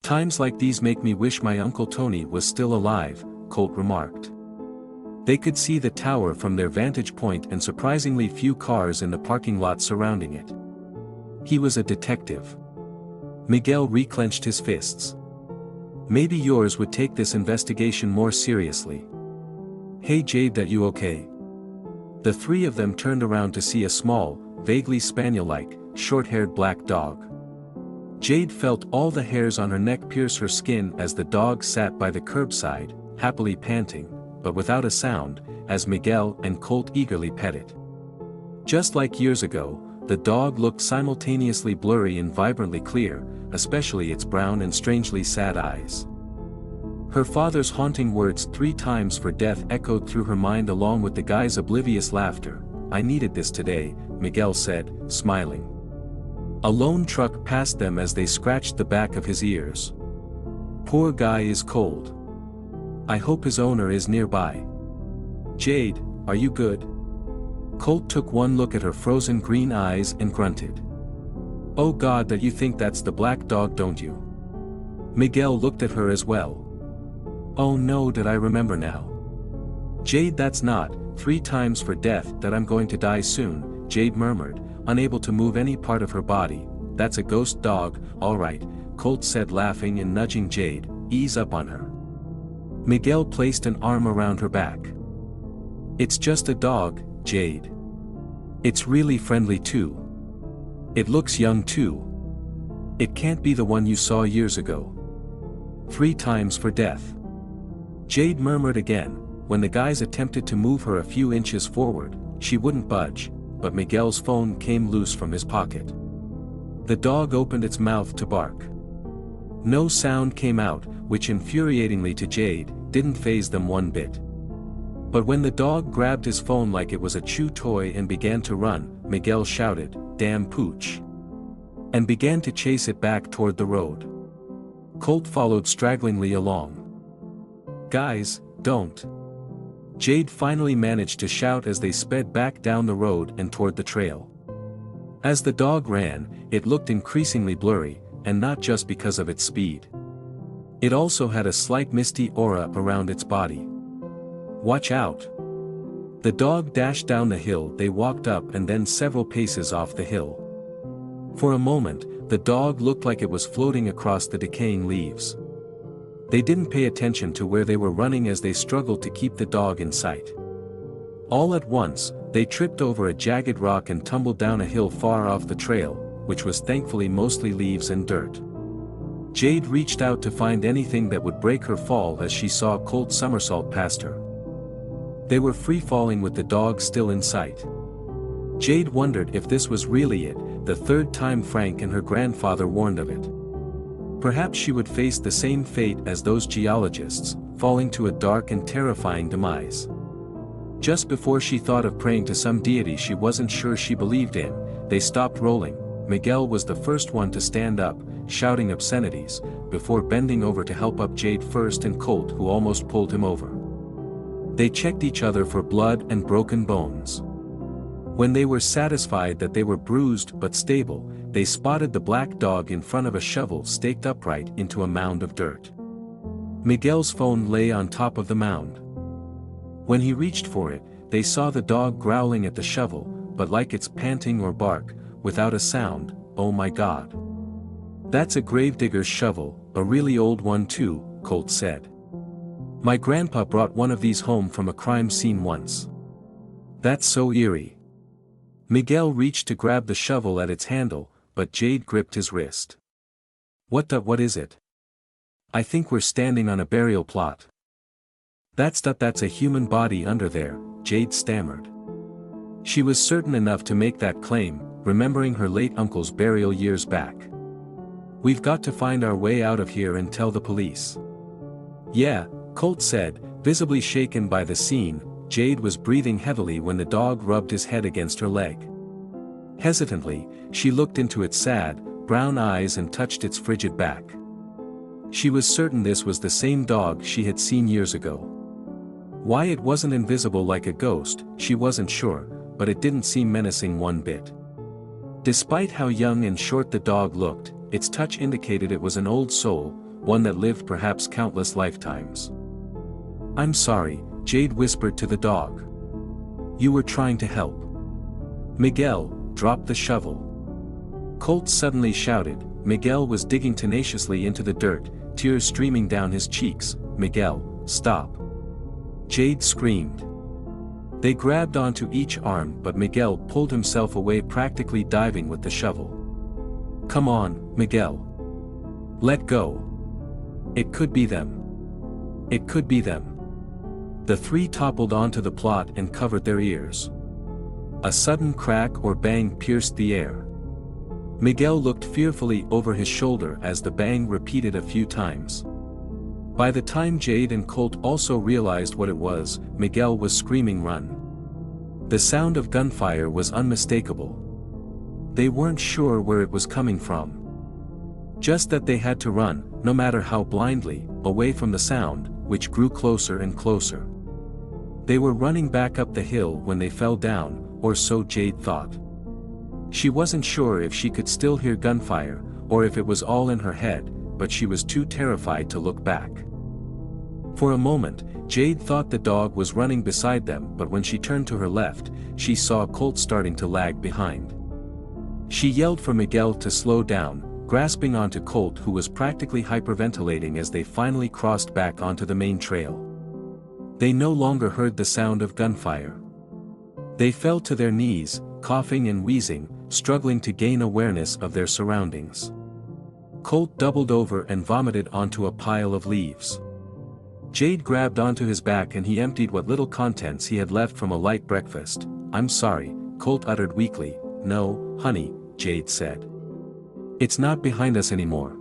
Times like these make me wish my Uncle Tony was still alive, Colt remarked. They could see the tower from their vantage point and surprisingly few cars in the parking lot surrounding it. He was a detective. Miguel reclenched his fists. Maybe yours would take this investigation more seriously. Hey Jade, that you okay? The three of them turned around to see a small, vaguely spaniel-like, short-haired black dog. Jade felt all the hairs on her neck pierce her skin as the dog sat by the curbside, happily panting, but without a sound, as Miguel and Colt eagerly pet it. Just like years ago, the dog looked simultaneously blurry and vibrantly clear, especially its brown and strangely sad eyes. Her father's haunting words 3 times for death echoed through her mind along with the guy's oblivious laughter. I needed this today, Miguel said, smiling. A lone truck passed them as they scratched the back of his ears. Poor guy is cold. I hope his owner is nearby. Jade, are you good? Colt took one look at her frozen green eyes and grunted. Oh God, that you think that's the black dog, don't you? Miguel looked at her as well. Oh no, did I remember now? Jade, that's not 3 times for death that I'm going to die soon, Jade murmured, unable to move any part of her body. That's a ghost dog, all right, Colt said, laughing and nudging Jade. Ease up on her. Miguel placed an arm around her back. It's just a dog, Jade. It's really friendly too. It looks young too. It can't be the one you saw years ago. 3 times for death. Jade murmured again. When the guys attempted to move her a few inches forward, she wouldn't budge, but Miguel's phone came loose from his pocket. The dog opened its mouth to bark. No sound came out, which infuriatingly to Jade, didn't faze them one bit. But when the dog grabbed his phone like it was a chew toy and began to run, Miguel shouted, "Damn pooch!" and began to chase it back toward the road. Colt followed stragglingly along. Guys, don't. Jade finally managed to shout as they sped back down the road and toward the trail. As the dog ran, it looked increasingly blurry, and not just because of its speed. It also had a slight misty aura around its body. Watch out! The dog dashed down the hill they walked up and then several paces off the hill. For a moment, the dog looked like it was floating across the decaying leaves. They didn't pay attention to where they were running as they struggled to keep the dog in sight. All at once, they tripped over a jagged rock and tumbled down a hill far off the trail, which was thankfully mostly leaves and dirt. Jade reached out to find anything that would break her fall as she saw Colt somersault past her. They were free-falling with the dog still in sight. Jade wondered if this was really it, the 3rd time Frank and her grandfather warned of it. Perhaps she would face the same fate as those geologists, falling to a dark and terrifying demise. Just before she thought of praying to some deity she wasn't sure she believed in, they stopped rolling. Miguel was the first one to stand up, shouting obscenities, before bending over to help up Jade first and Colt, who almost pulled him over. They checked each other for blood and broken bones. When they were satisfied that they were bruised but stable, they spotted the black dog in front of a shovel staked upright into a mound of dirt. Miguel's phone lay on top of the mound. When he reached for it, they saw the dog growling at the shovel, but like its panting or bark, without a sound. Oh my God. That's a gravedigger's shovel, a really old one too, Colt said. My grandpa brought one of these home from a crime scene once. That's so eerie. Miguel reached to grab the shovel at its handle, but Jade gripped his wrist. What is it? I think we're standing on a burial plot. That's a human body under there, Jade stammered. She was certain enough to make that claim, remembering her late uncle's burial years back. We've got to find our way out of here and tell the police. Yeah, Colt said, visibly shaken by the scene. Jade was breathing heavily when the dog rubbed his head against her leg. Hesitantly, she looked into its sad, brown eyes and touched its frigid back. She was certain this was the same dog she had seen years ago. Why it wasn't invisible like a ghost, she wasn't sure, but it didn't seem menacing one bit. Despite how young and short the dog looked, its touch indicated it was an old soul, one that lived perhaps countless lifetimes. "I'm sorry," Jade whispered to the dog. "You were trying to help." "Miguel, drop the shovel." Colt suddenly shouted. Miguel was digging tenaciously into the dirt, tears streaming down his cheeks. "Miguel, stop!" Jade screamed. They grabbed onto each arm, but Miguel pulled himself away, practically diving with the shovel. "Come on, Miguel. Let go. It could be them. It could be them." The three toppled onto the plot and covered their ears. A sudden crack or bang pierced the air. Miguel looked fearfully over his shoulder as the bang repeated a few times. By the time Jade and Colt also realized what it was, Miguel was screaming, "Run!" The sound of gunfire was unmistakable. They weren't sure where it was coming from. Just that they had to run, no matter how blindly, away from the sound, which grew closer and closer. They were running back up the hill when they fell down, or so Jade thought. She wasn't sure if she could still hear gunfire, or if it was all in her head, but she was too terrified to look back. For a moment, Jade thought the dog was running beside them, but when she turned to her left, she saw Colt starting to lag behind. She yelled for Miguel to slow down, grasping onto Colt, who was practically hyperventilating as they finally crossed back onto the main trail. They no longer heard the sound of gunfire. They fell to their knees, coughing and wheezing, struggling to gain awareness of their surroundings. Colt doubled over and vomited onto a pile of leaves. Jade grabbed onto his back and he emptied what little contents he had left from a light breakfast. "I'm sorry," Colt uttered weakly. "No, honey," Jade said. "It's not behind us anymore.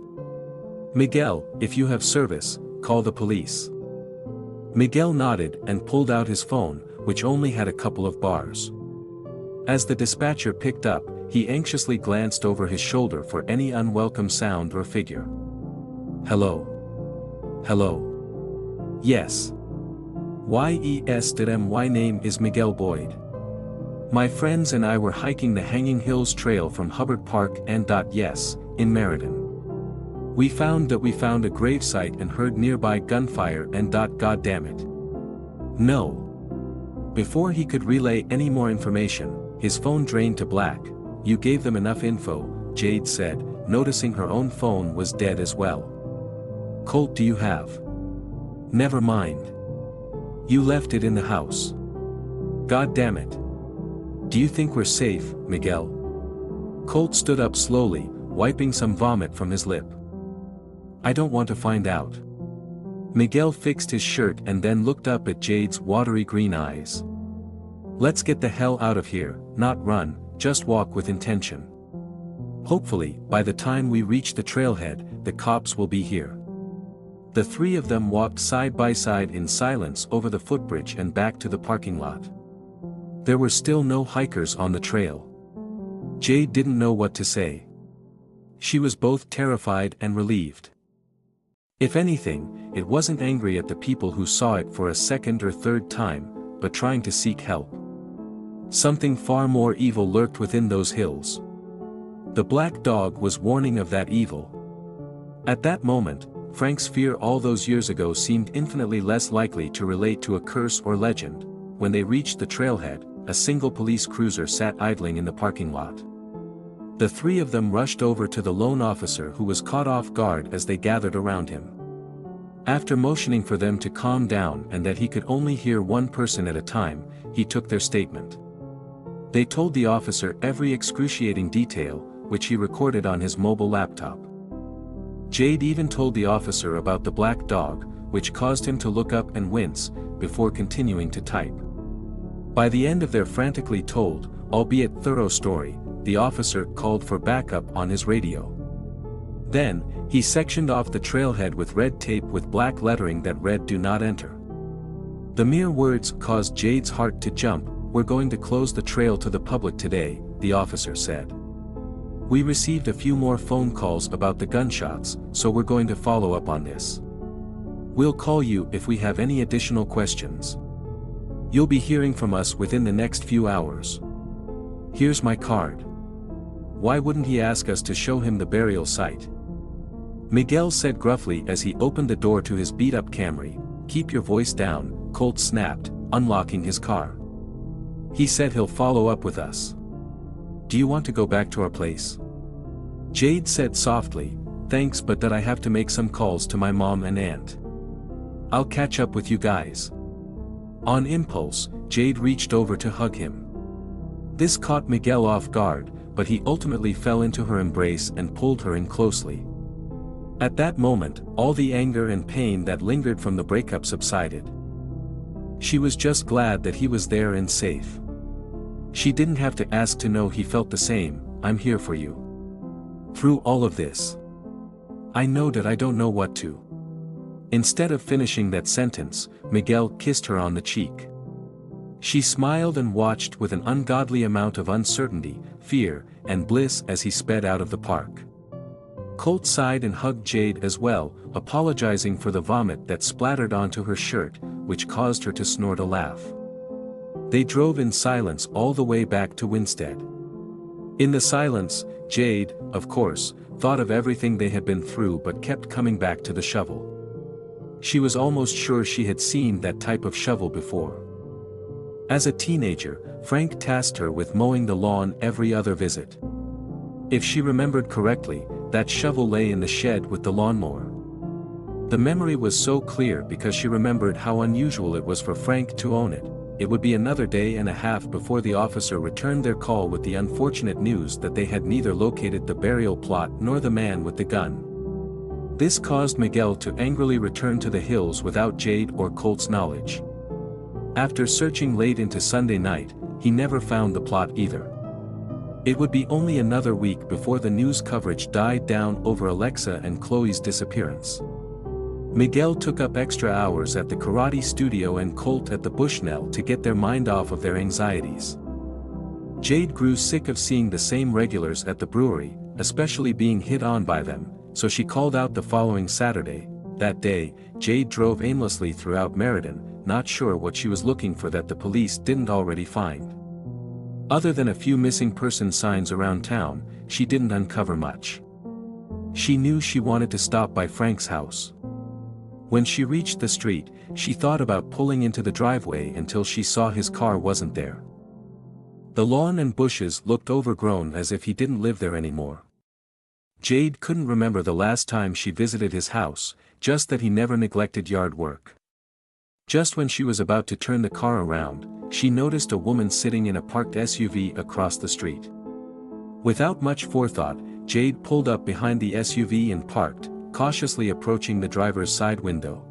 Miguel, if you have service, call the police." Miguel nodded and pulled out his phone, which only had a couple of bars. As the dispatcher picked up, he anxiously glanced over his shoulder for any unwelcome sound or figure. "Hello? Hello? Yes. My name is Miguel Boyd. My friends and I were hiking the Hanging Hills Trail from Hubbard Park and yes, in Meriden. We found a gravesite and heard nearby gunfire and God damn it. No." Before he could relay any more information, his phone drained to black. "You gave them enough info," Jade said, noticing her own phone was dead as well. "Colt, do you have?" "Never mind. You left it in the house. God damn it. Do you think we're safe, Miguel?" Colt stood up slowly, wiping some vomit from his lip. "I don't want to find out." Miguel fixed his shirt and then looked up at Jade's watery green eyes. "Let's get the hell out of here, not run, just walk with intention. Hopefully, by the time we reach the trailhead, the cops will be here." The three of them walked side by side in silence over the footbridge and back to the parking lot. There were still no hikers on the trail. Jade didn't know what to say. She was both terrified and relieved. If anything, it wasn't angry at the people who saw it for a second or third time, but trying to seek help. Something far more evil lurked within those hills. The black dog was warning of that evil. At that moment, Frank's fear all those years ago seemed infinitely less likely to relate to a curse or legend. When they reached the trailhead, a single police cruiser sat idling in the parking lot. The three of them rushed over to the lone officer, who was caught off guard as they gathered around him. After motioning for them to calm down and that he could only hear one person at a time, he took their statement. They told the officer every excruciating detail, which he recorded on his mobile laptop. Jade even told the officer about the black dog, which caused him to look up and wince, before continuing to type. By the end of their frantically told, albeit thorough story, the officer called for backup on his radio. Then, he sectioned off the trailhead with red tape with black lettering that read "Do not enter." The mere words caused Jade's heart to jump. "We're going to close the trail to the public today," the officer said. "We received a few more phone calls about the gunshots, so we're going to follow up on this. We'll call you if we have any additional questions. You'll be hearing from us within the next few hours. Here's my card." Why wouldn't he ask us to show him the burial site? Miguel said gruffly as he opened the door to his beat-up Camry. "Keep your voice down," Colt snapped, unlocking his car. "He said he'll follow up with us. Do you want to go back to our place?" Jade said softly, "Thanks, but that I have to make some calls to my mom and aunt. I'll catch up with you guys." On impulse, Jade reached over to hug him. This caught Miguel off guard, but he ultimately fell into her embrace and pulled her in closely. At that moment, all the anger and pain that lingered from the breakup subsided. She was just glad that he was there and safe. She didn't have to ask to know he felt the same. "I'm here for you. Through all of this. I know that I don't know what to." Instead of finishing that sentence, Miguel kissed her on the cheek. She smiled and watched with an ungodly amount of uncertainty, fear, and bliss as he sped out of the park. Colt sighed and hugged Jade as well, apologizing for the vomit that splattered onto her shirt, which caused her to snort a laugh. They drove in silence all the way back to Winstead. In the silence, Jade, of course, thought of everything they had been through but kept coming back to the shovel. She was almost sure she had seen that type of shovel before. As a teenager, Frank tasked her with mowing the lawn every other visit. If she remembered correctly, that shovel lay in the shed with the lawnmower. The memory was so clear because she remembered how unusual it was for Frank to own it. It would be another day and a half before the officer returned their call with the unfortunate news that they had neither located the burial plot nor the man with the gun. This caused Miguel to angrily return to the hills without Jade or Colt's knowledge. After searching late into Sunday night, he never found the plot either. It would be only another week before the news coverage died down over Alexa and Chloe's disappearance. Miguel took up extra hours at the karate studio and Colt at the Bushnell to get their mind off of their anxieties. Jade grew sick of seeing the same regulars at the brewery, especially being hit on by them, so she called out the following Saturday. That day, Jade drove aimlessly throughout Meriden, not sure what she was looking for that the police didn't already find. Other than a few missing person signs around town, she didn't uncover much. She knew she wanted to stop by Frank's house. When she reached the street, she thought about pulling into the driveway until she saw his car wasn't there. The lawn and bushes looked overgrown as if he didn't live there anymore. Jade couldn't remember the last time she visited his house, just that he never neglected yard work. Just when she was about to turn the car around, she noticed a woman sitting in a parked SUV across the street. Without much forethought, Jade pulled up behind the SUV and parked, cautiously approaching the driver's side window.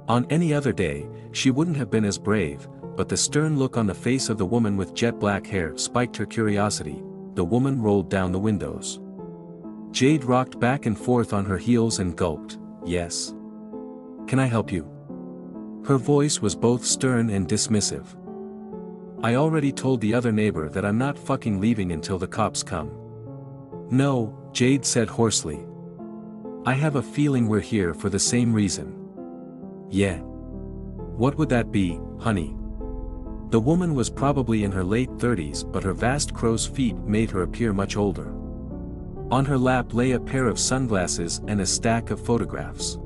On any other day, she wouldn't have been as brave, but the stern look on the face of the woman with jet black hair spiked her curiosity. The woman rolled down the windows. Jade rocked back and forth on her heels and gulped, "Yes. Can I help you?" Her voice was both stern and dismissive. "I already told the other neighbor that I'm not fucking leaving until the cops come." "No," Jade said hoarsely. "I have a feeling we're here for the same reason." "Yeah. What would that be, honey?" The woman was probably in her late 30s, but her vast crow's feet made her appear much older. On her lap lay a pair of sunglasses and a stack of photographs.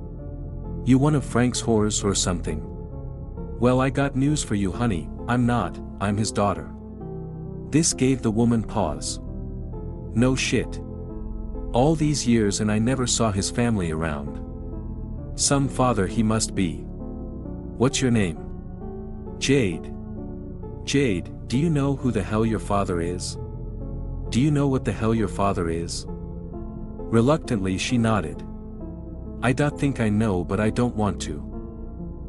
"You one of Frank's whores or something?" "Well, I got news for you, honey, I'm not, I'm his daughter." This gave the woman pause. "No shit. All these years and I never saw his family around. Some father he must be. What's your name?" "Jade." "Jade, do you know who the hell your father is? Do you know what the hell your father is?" Reluctantly she nodded. "I don't think I know, but I don't want to."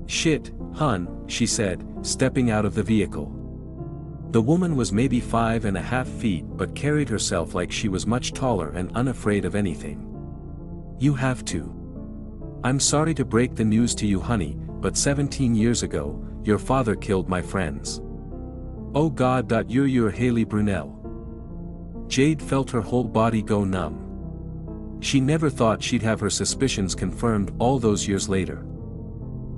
"Shit, hun," she said, stepping out of the vehicle. The woman was maybe 5.5 feet but carried herself like she was much taller and unafraid of anything. "You have to. I'm sorry to break the news to you, honey, but 17 years ago, your father killed my friends." "Oh God, you're Haley Brunel." Jade felt her whole body go numb. She never thought she'd have her suspicions confirmed all those years later.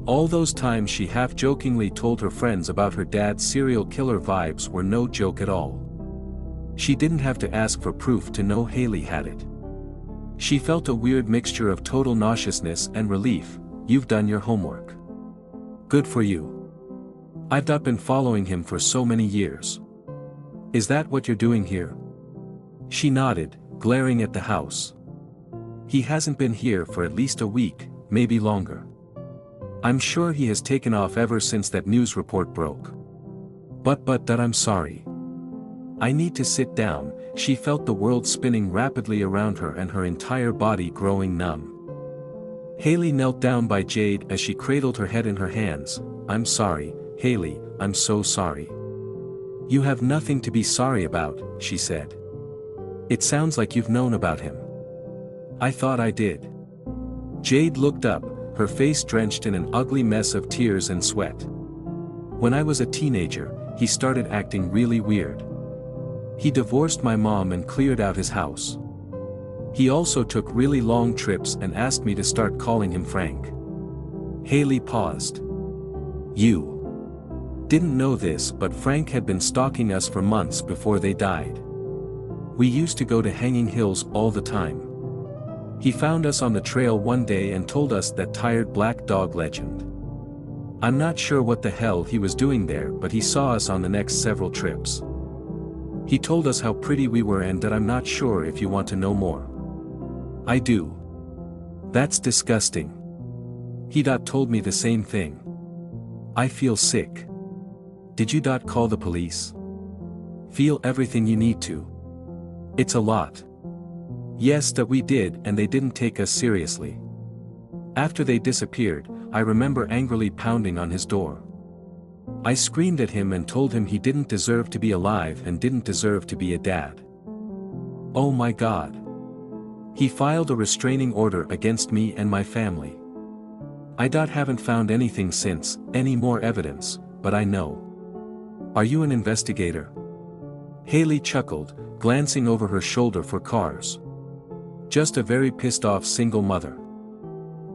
All those times she half-jokingly told her friends about her dad's serial killer vibes were no joke at all. She didn't have to ask for proof to know Haley had it. She felt a weird mixture of total nauseousness and relief. You've done your homework. Good for you. I've not been following him for so many years. Is that what you're doing here? She nodded, glaring at the house. He hasn't been here for at least a week, maybe longer. I'm sure he has taken off ever since that news report broke. But I'm sorry. I need to sit down. She felt the world spinning rapidly around her and her entire body growing numb. Haley knelt down by Jade as she cradled her head in her hands. I'm sorry, Haley, I'm so sorry. You have nothing to be sorry about, she said. It sounds like you've known about him. I thought I did. Jade looked up, her face drenched in an ugly mess of tears and sweat. When I was a teenager, he started acting really weird. He divorced my mom and cleared out his house. He also took really long trips and asked me to start calling him Frank. Haley paused. You didn't know this, but Frank had been stalking us for months before they died. We used to go to Hanging Hills all the time. He found us on the trail one day and told us that tired black dog legend. I'm not sure what the hell he was doing there, but he saw us on the next several trips. He told us how pretty we were and that I'm not sure if you want to know more. I do. That's disgusting. He told me the same thing. I feel sick. Did you call the police? Feel everything you need to. It's a lot. Yes, that we did, and they didn't take us seriously. After they disappeared, I remember angrily pounding on his door. I screamed at him and told him he didn't deserve to be alive and didn't deserve to be a dad. Oh my God. He filed a restraining order against me and my family. I haven't found anything since, any more evidence, but I know. Are you an investigator? Haley chuckled, glancing over her shoulder for cars. Just a very pissed off single mother.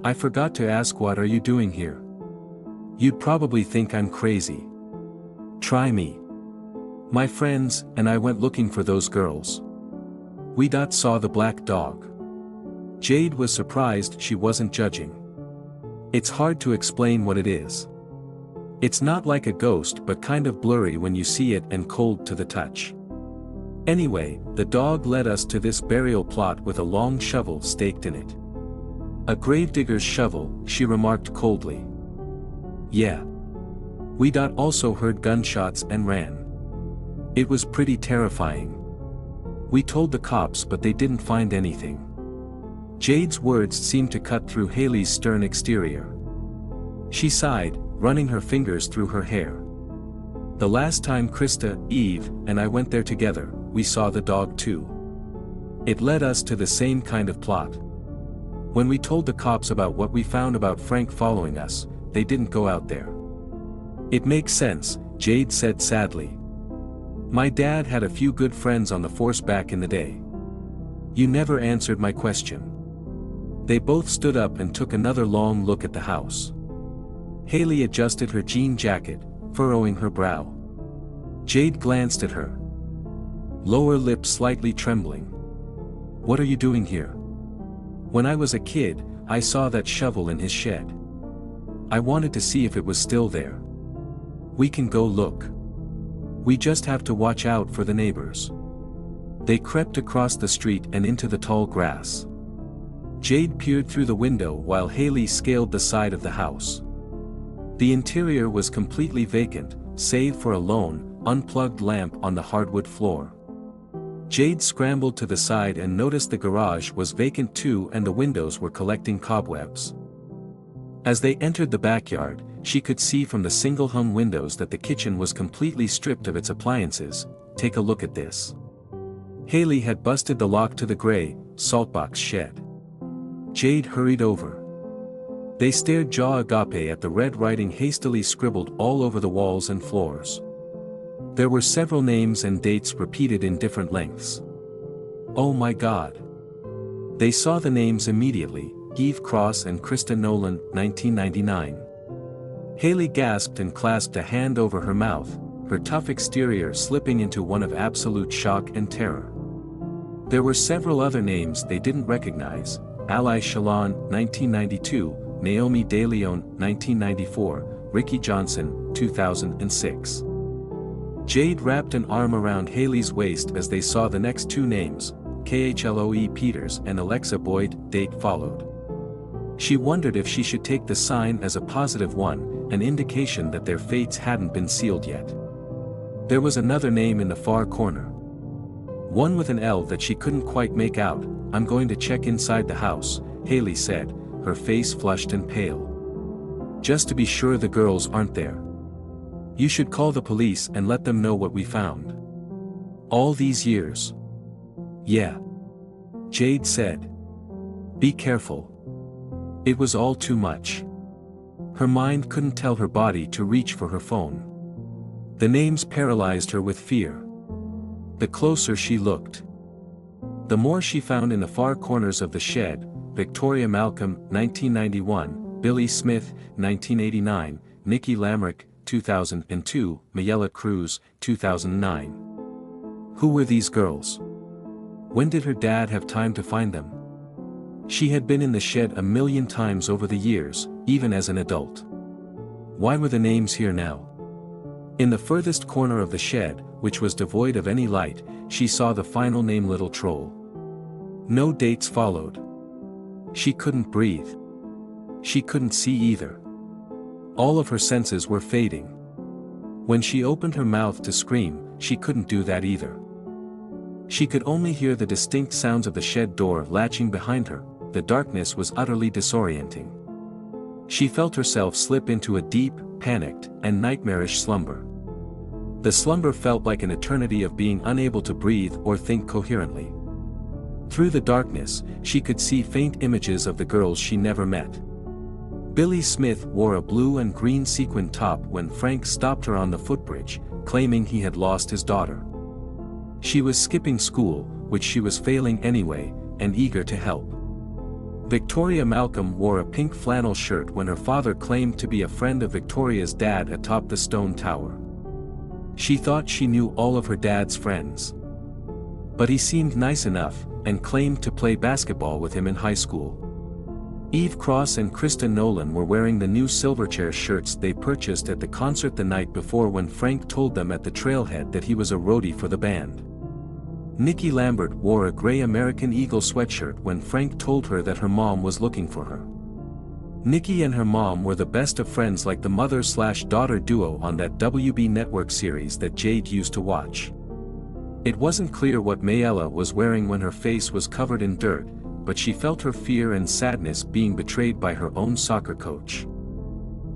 I forgot to ask, what are you doing here? You'd probably think I'm crazy. Try me. My friends and I went looking for those girls. We saw the black dog. Jade was surprised she wasn't judging. It's hard to explain what it is. It's not like a ghost, but kind of blurry when you see it and cold to the touch. Anyway, the dog led us to this burial plot with a long shovel staked in it. A gravedigger's shovel, she remarked coldly. Yeah. We also heard gunshots and ran. It was pretty terrifying. We told the cops, but they didn't find anything. Jade's words seemed to cut through Haley's stern exterior. She sighed, running her fingers through her hair. The last time Krista, Eve, and I went there together, we saw the dog too. It led us to the same kind of plot. When we told the cops about what we found about Frank following us, they didn't go out there. It makes sense, Jade said sadly. My dad had a few good friends on the force back in the day. You never answered my question. They both stood up and took another long look at the house. Haley adjusted her jean jacket, furrowing her brow. Jade glanced at her. Lower lip slightly trembling. What are you doing here? When I was a kid, I saw that shovel in his shed. I wanted to see if it was still there. We can go look. We just have to watch out for the neighbors. They crept across the street and into the tall grass. Jade peered through the window while Haley scaled the side of the house. The interior was completely vacant, save for a lone, unplugged lamp on the hardwood floor. Jade scrambled to the side and noticed the garage was vacant too and the windows were collecting cobwebs. As they entered the backyard, she could see from the single-hung windows that the kitchen was completely stripped of its appliances. Take a look at this. Haley had busted the lock to the gray, saltbox shed. Jade hurried over. They stared jaw agape at the red writing hastily scribbled all over the walls and floors. There were several names and dates repeated in different lengths. Oh my God. They saw the names immediately, Eve Cross and Krista Nolan, 1999. Haley gasped and clasped a hand over her mouth, her tough exterior slipping into one of absolute shock and terror. There were several other names they didn't recognize: Ali Shalon, 1992, Naomi De Leon, 1994, Ricky Johnson, 2006. Jade wrapped an arm around Haley's waist as they saw the next two names, Khloe Peters and Alexa Boyd. Date followed. She wondered if she should take the sign as a positive one, an indication that their fates hadn't been sealed yet. There was another name in the far corner. One with an L that she couldn't quite make out. I'm going to check inside the house, Haley said, her face flushed and pale. Just to be sure the girls aren't there. You should call the police and let them know what we found. All these years. Yeah. Jade said. Be careful. It was all too much. Her mind couldn't tell her body to reach for her phone. The names paralyzed her with fear. The closer she looked, the more she found in the far corners of the shed: Victoria Malcolm, 1991, Billy Smith, 1989, Nikki Lamrick, 2002, Mayella Cruz, 2009. Who were these girls? When did her dad have time to find them? She had been in the shed a million times over the years, even as an adult. Why were the names here now? In the furthest corner of the shed, which was devoid of any light, she saw the final name: Little Troll. No dates followed. She couldn't breathe. She couldn't see either. All of her senses were fading. When she opened her mouth to scream, she couldn't do that either. She could only hear the distinct sounds of the shed door latching behind her. The darkness was utterly disorienting. She felt herself slip into a deep, panicked, and nightmarish slumber. The slumber felt like an eternity of being unable to breathe or think coherently. Through the darkness, she could see faint images of the girls she never met. Billy Smith wore a blue and green sequined top when Frank stopped her on the footbridge, claiming he had lost his daughter. She was skipping school, which she was failing anyway, and eager to help. Victoria Malcolm wore a pink flannel shirt when her father claimed to be a friend of Victoria's dad atop the stone tower. She thought she knew all of her dad's friends. But he seemed nice enough, and claimed to play basketball with him in high school. Eve Cross and Krista Nolan were wearing the new Silverchair shirts they purchased at the concert the night before when Frank told them at the trailhead that he was a roadie for the band. Nikki Lambert wore a gray American Eagle sweatshirt when Frank told her that her mom was looking for her. Nikki and her mom were the best of friends, like the mother-slash-daughter duo on that WB network series that Jade used to watch. It wasn't clear what Mayella was wearing when her face was covered in dirt, but she felt her fear and sadness being betrayed by her own soccer coach.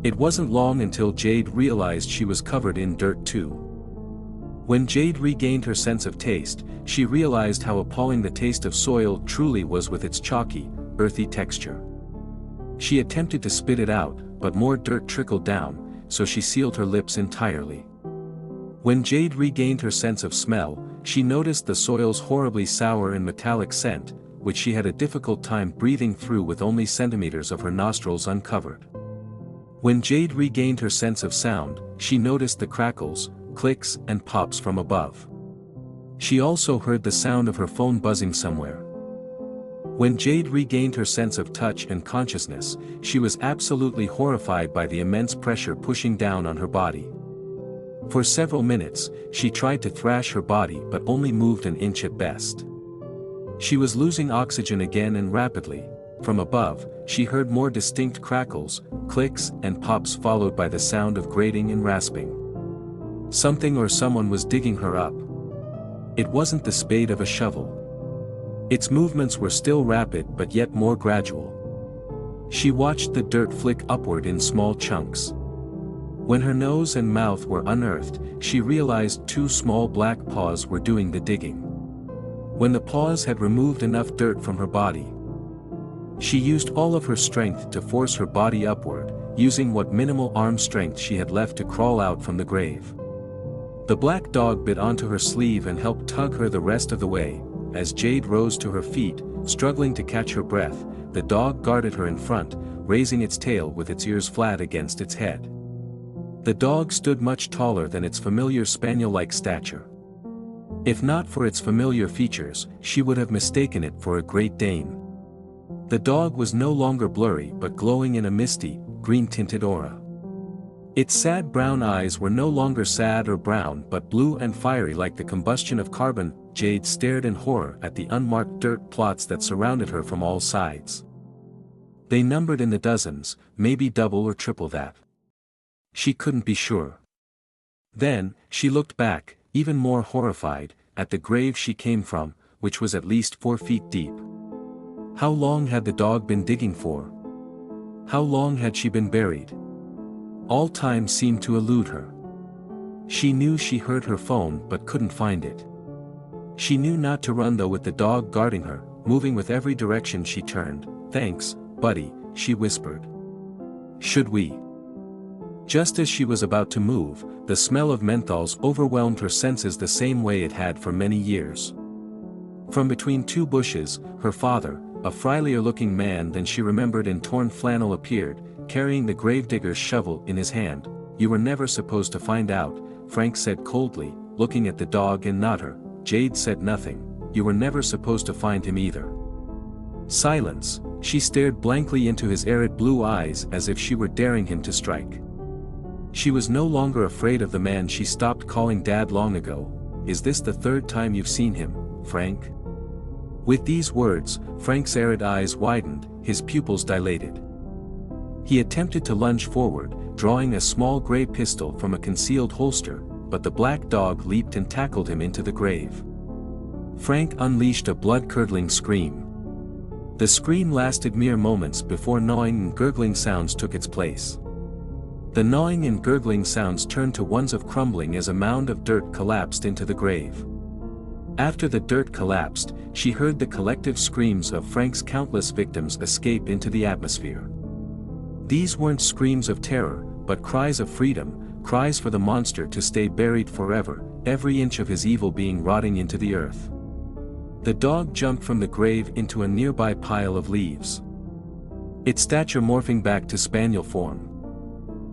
It wasn't long until Jade realized she was covered in dirt too. When Jade regained her sense of taste, she realized how appalling the taste of soil truly was with its chalky, earthy texture. She attempted to spit it out, but more dirt trickled down, so she sealed her lips entirely. When Jade regained her sense of smell, she noticed the soil's horribly sour and metallic scent, which she had a difficult time breathing through with only centimeters of her nostrils uncovered. When Jade regained her sense of sound, she noticed the crackles, clicks, and pops from above. She also heard the sound of her phone buzzing somewhere. When Jade regained her sense of touch and consciousness, she was absolutely horrified by the immense pressure pushing down on her body. For several minutes, she tried to thrash her body but only moved an inch at best. She was losing oxygen again and rapidly. From above, she heard more distinct crackles, clicks, and pops followed by the sound of grating and rasping. Something or someone was digging her up. It wasn't the spade of a shovel. Its movements were still rapid but yet more gradual. She watched the dirt flick upward in small chunks. When her nose and mouth were unearthed, she realized two small black paws were doing the digging. When the paws had removed enough dirt from her body, she used all of her strength to force her body upward, using what minimal arm strength she had left to crawl out from the grave. The black dog bit onto her sleeve and helped tug her the rest of the way. As Jade rose to her feet, struggling to catch her breath, the dog guarded her in front, raising its tail with its ears flat against its head. The dog stood much taller than its familiar spaniel-like stature. If not for its familiar features, she would have mistaken it for a Great Dane. The dog was no longer blurry but glowing in a misty, green-tinted aura. Its sad brown eyes were no longer sad or brown but blue and fiery like the combustion of carbon. Jade stared in horror at the unmarked dirt plots that surrounded her from all sides. They numbered in the dozens, maybe double or triple that. She couldn't be sure. Then, she looked back, even more horrified, at the grave she came from, which was at least 4 feet deep. How long had the dog been digging for? How long had she been buried? All time seemed to elude her. She knew she heard her phone but couldn't find it. She knew not to run though with the dog guarding her, moving with every direction she turned. "Thanks, buddy," she whispered. "Should we?" Just as she was about to move, the smell of menthols overwhelmed her senses the same way it had for many years. From between 2 bushes, her father, a frielier-looking man than she remembered in torn flannel, appeared, carrying the gravedigger's shovel in his hand. "You were never supposed to find out," Frank said coldly, looking at the dog and not her. Jade said nothing. "You were never supposed to find him either." Silence. She stared blankly into his arid blue eyes as if she were daring him to strike. She was no longer afraid of the man she stopped calling Dad long ago. "Is this the 3rd time you've seen him, Frank?" With these words, Frank's arid eyes widened, his pupils dilated. He attempted to lunge forward, drawing a small gray pistol from a concealed holster, but the black dog leaped and tackled him into the grave. Frank unleashed a blood-curdling scream. The scream lasted mere moments before gnawing and gurgling sounds took its place. The gnawing and gurgling sounds turned to ones of crumbling as a mound of dirt collapsed into the grave. After the dirt collapsed, she heard the collective screams of Frank's countless victims escape into the atmosphere. These weren't screams of terror, but cries of freedom, cries for the monster to stay buried forever, every inch of his evil being rotting into the earth. The dog jumped from the grave into a nearby pile of leaves, its stature morphing back to spaniel form.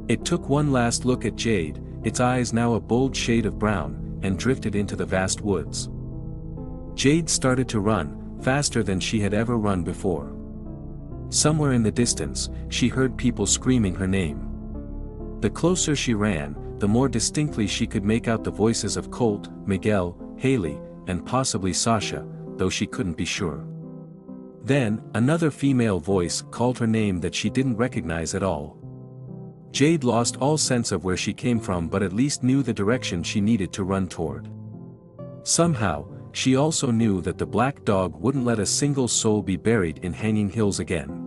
It took one last look at Jade, its eyes now a bold shade of brown, and drifted into the vast woods. Jade started to run, faster than she had ever run before. Somewhere in the distance, she heard people screaming her name. The closer she ran, the more distinctly she could make out the voices of Colt, Miguel, Haley, and possibly Sasha, though she couldn't be sure. Then, another female voice called her name that she didn't recognize at all. Jade lost all sense of where she came from but at least knew the direction she needed to run toward. Somehow, she also knew that the black dog wouldn't let a single soul be buried in Hanging Hills again.